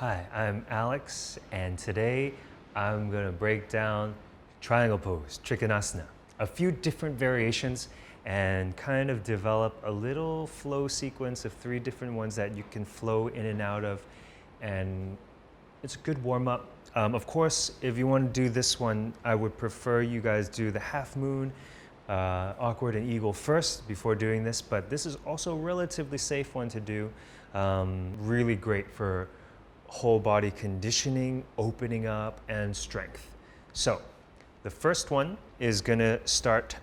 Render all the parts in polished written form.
Hi, I'm Alex, and today I'm going to break down triangle pose, Trikonasana, a few different variations, and kind of develop a little flow sequence of 3 different ones that you can flow in and out of, and it's a good warm-up. Of course, if you want to do this one, I would prefer you guys do the half moon, awkward and eagle first before doing this, but this is also a relatively safe one to do. Really great for whole body conditioning, opening up, and strength. So the first one is gonna start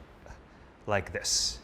like this.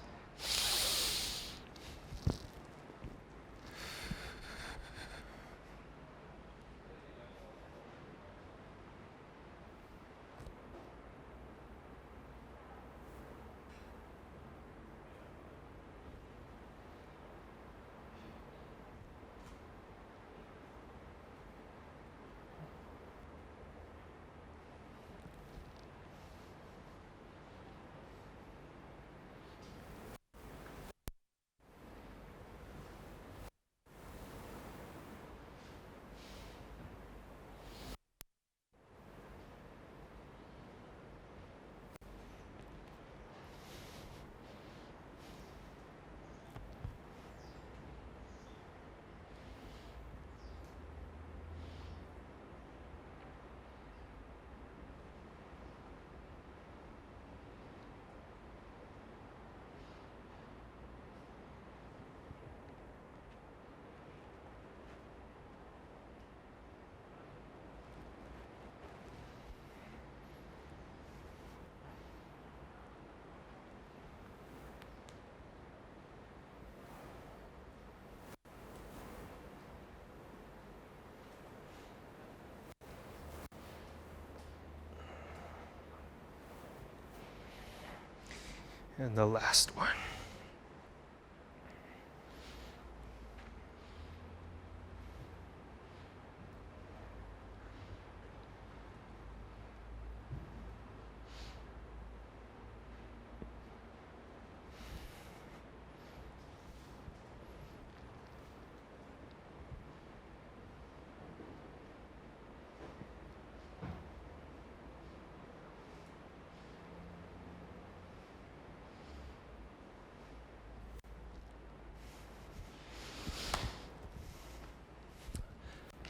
And the last one.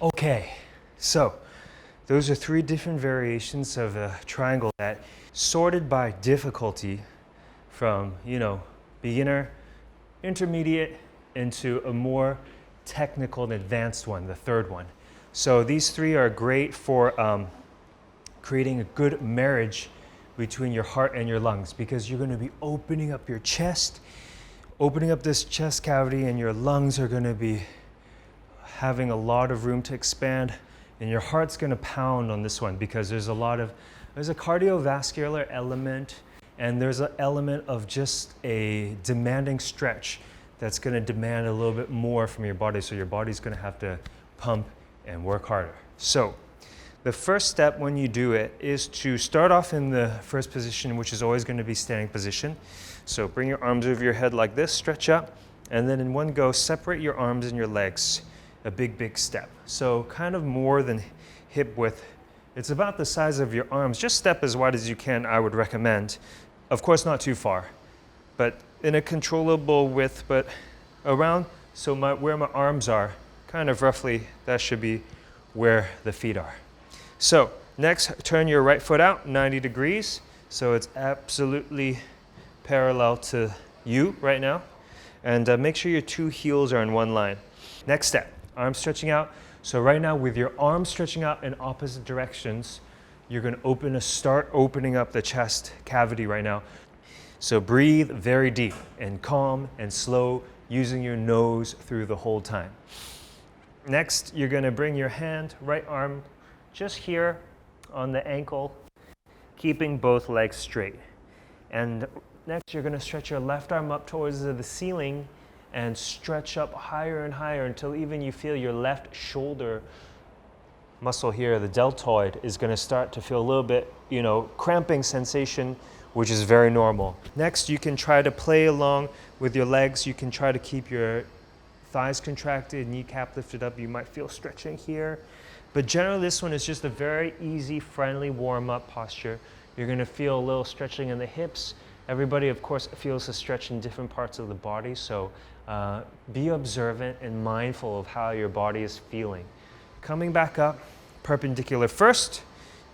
Okay, so those are 3 different variations of a triangle that sorted by difficulty from, beginner, intermediate, into a more technical and advanced one, the third one. So these 3 are great for creating a good marriage between your heart and your lungs, because you're going to be opening up your chest, opening up this chest cavity, and your lungs are going to be having a lot of room to expand, and your heart's going to pound on this one because there's a cardiovascular element, and there's an element of just a demanding stretch that's going to demand a little bit more from your body, so your body's going to have to pump and work harder. So the first step when you do it is to start off in the first position, which is always going to be standing position. So bring your arms over your head like this, stretch up, and then in one go separate your arms and your legs. A big step. So kind of more than hip width. It's about the size of your arms. Just step as wide as you can, I would recommend. Of course, not too far, but in a controllable width, but around, so where my arms are, kind of roughly, that should be where the feet are. So next, turn your right foot out 90 degrees. So it's absolutely parallel to you right now. And make sure your 2 heels are in one line. Next step. Arms stretching out. So right now, with your arms stretching out in opposite directions, you're going to start opening up the chest cavity right now. So breathe very deep and calm and slow, using your nose through the whole time. Next, you're going to bring your right arm just here on the ankle, keeping both legs straight. And next, you're going to stretch your left arm up towards the ceiling and stretch up higher and higher until even you feel your left shoulder muscle here, the deltoid, is going to start to feel a little bit, cramping sensation, which is very normal. Next, you can try to play along with your legs. You can try to keep your thighs contracted, kneecap lifted up, you might feel stretching here. But generally this one is just a very easy, friendly warm-up posture. You're gonna feel a little stretching in the hips. Everybody, of course, feels a stretch in different parts of the body, so be observant and mindful of how your body is feeling. Coming back up, perpendicular first,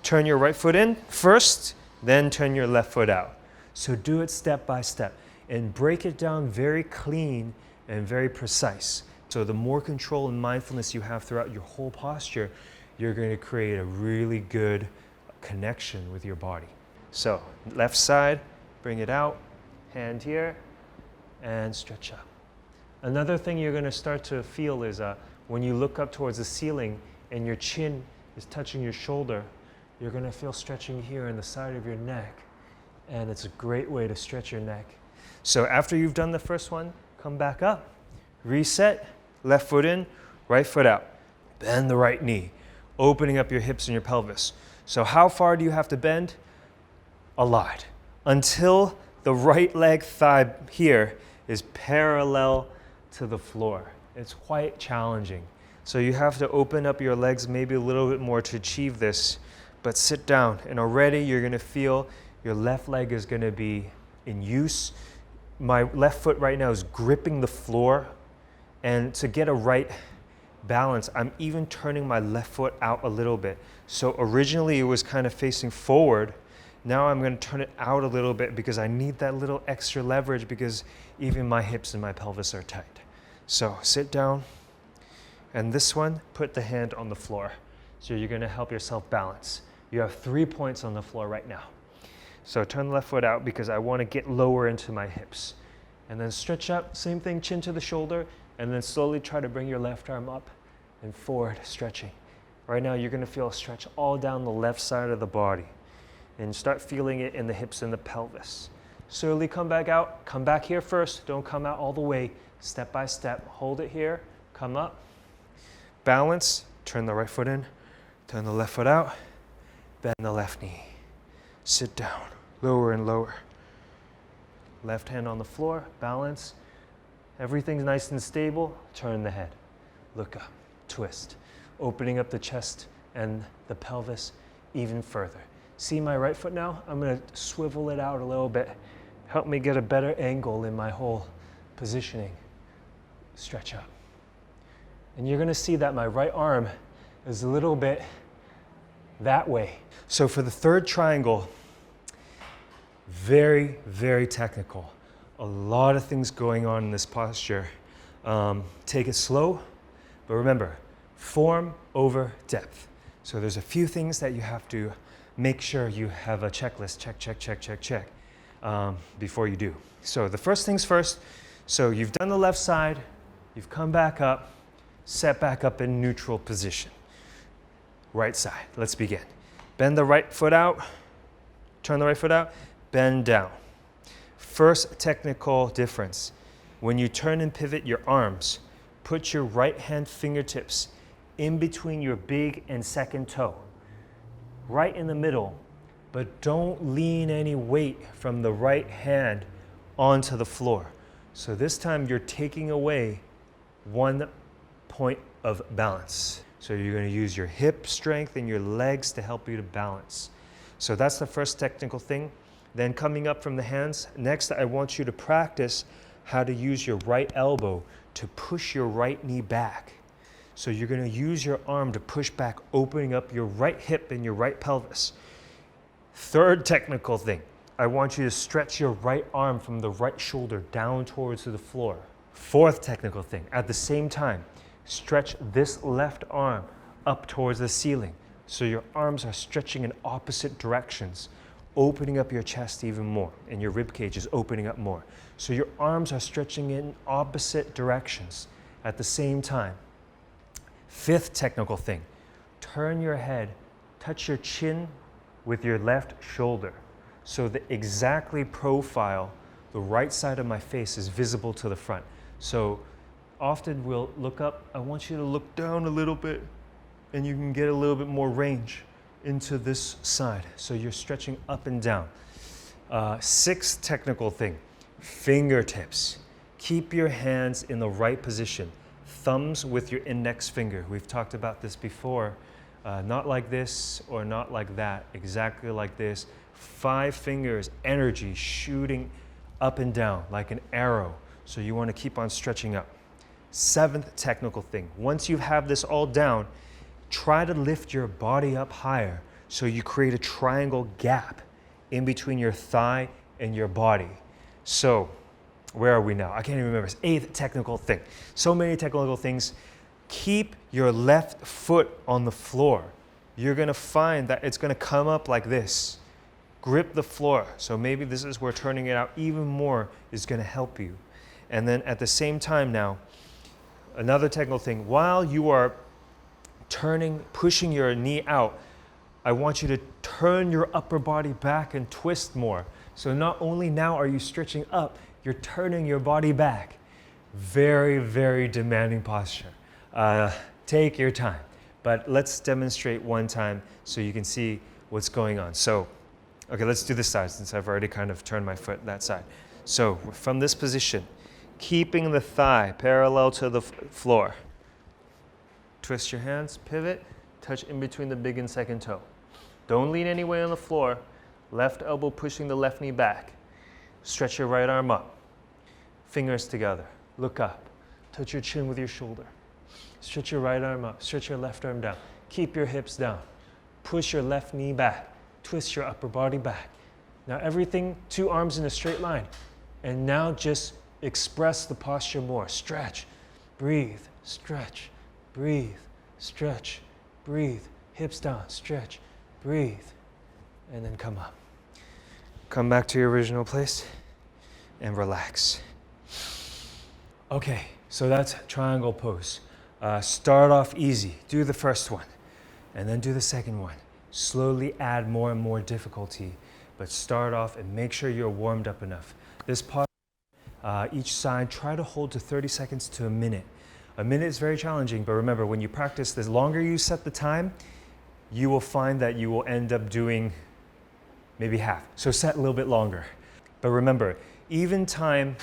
turn your right foot in first, then turn your left foot out. So do it step by step and break it down very clean and very precise. So the more control and mindfulness you have throughout your whole posture, you're going to create a really good connection with your body. So left side, bring it out, hand here, and stretch up. Another thing you're going to start to feel is when you look up towards the ceiling and your chin is touching your shoulder, you're going to feel stretching here in the side of your neck, and it's a great way to stretch your neck. So after you've done the first one, come back up, reset, left foot in, right foot out. Bend the right knee, opening up your hips and your pelvis. So how far do you have to bend? A lot. Until the right leg thigh here is parallel to the floor. It's quite challenging. So you have to open up your legs maybe a little bit more to achieve this, but sit down and already you're gonna feel your left leg is gonna be in use. My left foot right now is gripping the floor, and to get a right balance, I'm even turning my left foot out a little bit. So originally it was kind of facing forward. Now I'm going to turn it out a little bit because I need that little extra leverage because even my hips and my pelvis are tight. So sit down, and this one, put the hand on the floor. So you're going to help yourself balance. You have 3 points on the floor right now. So turn the left foot out because I want to get lower into my hips. And then stretch up, same thing, chin to the shoulder, and then slowly try to bring your left arm up and forward, stretching. Right now you're going to feel a stretch all down the left side of the body. And start feeling it in the hips and the pelvis. Slowly come back out, come back here first, don't come out all the way, step by step, hold it here, come up, balance, turn the right foot in, turn the left foot out, bend the left knee, sit down, lower and lower. Left hand on the floor, balance, everything's nice and stable, turn the head, look up, twist, opening up the chest and the pelvis even further. See my right foot now? I'm going to swivel it out a little bit. Help me get a better angle in my whole positioning. Stretch up. And you're going to see that my right arm is a little bit that way. So for the third triangle, very, very technical. A lot of things going on in this posture. Take it slow, but remember, form over depth. So there's a few things that you have to make sure you have a checklist, check, before you do. So the first things first, so you've done the left side, you've come back up, set back up in neutral position. Right side, let's begin. Bend the right foot out, turn the right foot out, bend down. First technical difference, when you turn and pivot your arms, put your right hand fingertips in between your big and second toe. Right in the middle, but don't lean any weight from the right hand onto the floor. So this time you're taking away 1 point of balance. So you're going to use your hip strength and your legs to help you to balance. So that's the first technical thing. Then coming up from the hands, next I want you to practice how to use your right elbow to push your right knee back. So you're going to use your arm to push back, opening up your right hip and your right pelvis. Third technical thing, I want you to stretch your right arm from the right shoulder down towards the floor. Fourth technical thing, at the same time, stretch this left arm up towards the ceiling. So your arms are stretching in opposite directions, opening up your chest even more, and your rib cage is opening up more. So your arms are stretching in opposite directions at the same time. Fifth technical thing, turn your head, touch your chin with your left shoulder. So that exactly profile, the right side of my face is visible to the front. So often we'll look up, I want you to look down a little bit and you can get a little bit more range into this side. So you're stretching up and down. Sixth technical thing, fingertips. Keep your hands in the right position. thumbs with your index finger. We've talked about this before. Not like this or not like that, exactly like this. 5 fingers, energy shooting up and down like an arrow. So you want to keep on stretching up. 7th technical thing, once you have this all down, try to lift your body up higher so you create a triangle gap in between your thigh and your body. So where are we now? I can't even remember. It's 8th technical thing. So many technical things. Keep your left foot on the floor. You're going to find that it's going to come up like this. Grip the floor. So maybe this is where turning it out even more is going to help you. And then at the same time now, another technical thing, while you are pushing your knee out, I want you to turn your upper body back and twist more. So not only now are you stretching up, you're turning your body back. Very, very demanding posture. Take your time, but let's demonstrate one time so you can see what's going on. So, okay, let's do this side since I've already kind of turned my foot that side. So from this position, keeping the thigh parallel to the floor. Twist your hands, pivot, touch in between the big and second toe. Don't lean any way on the floor. Left elbow pushing the left knee back. Stretch your right arm up. Fingers together. Look up. Touch your chin with your shoulder. Stretch your right arm up. Stretch your left arm down. Keep your hips down. Push your left knee back. Twist your upper body back. Now everything, 2 arms in a straight line. And now just express the posture more. Stretch, breathe, stretch, breathe, stretch, breathe. Hips down, stretch, breathe, and then come up. Come back to your original place and relax. Okay, so that's triangle pose. Start off easy. Do the first one, and then do the second one. Slowly add more and more difficulty, but start off and make sure you're warmed up enough. This posture, each side, try to hold to 30 seconds to a minute. A minute is very challenging, but remember, when you practice, the longer you set the time, you will find that you will end up doing maybe half. So set a little bit longer. But remember, even time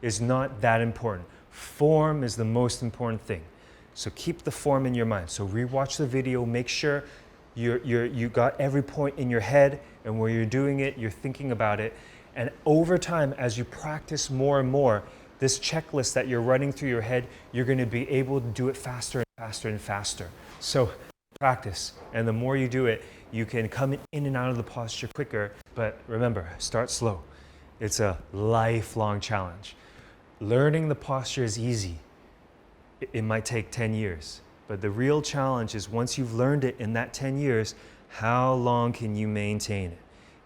is not that important. Form is the most important thing. So keep the form in your mind. So rewatch the video, make sure you got every point in your head, and when you're doing it, you're thinking about it. And over time, as you practice more and more, this checklist that you're running through your head, you're going to be able to do it faster and faster and faster. So practice, and the more you do it, you can come in and out of the posture quicker. But remember, start slow. It's a lifelong challenge. Learning the posture is easy. It might take 10 years, but the real challenge is once you've learned it in that 10 years, how long can you maintain it?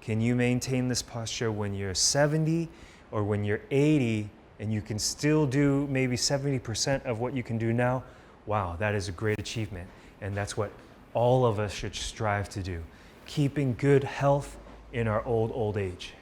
Can you maintain this posture when you're 70 or when you're 80 and you can still do maybe 70% of what you can do now? Wow, that is a great achievement. And that's what all of us should strive to do. Keeping good health in our old age.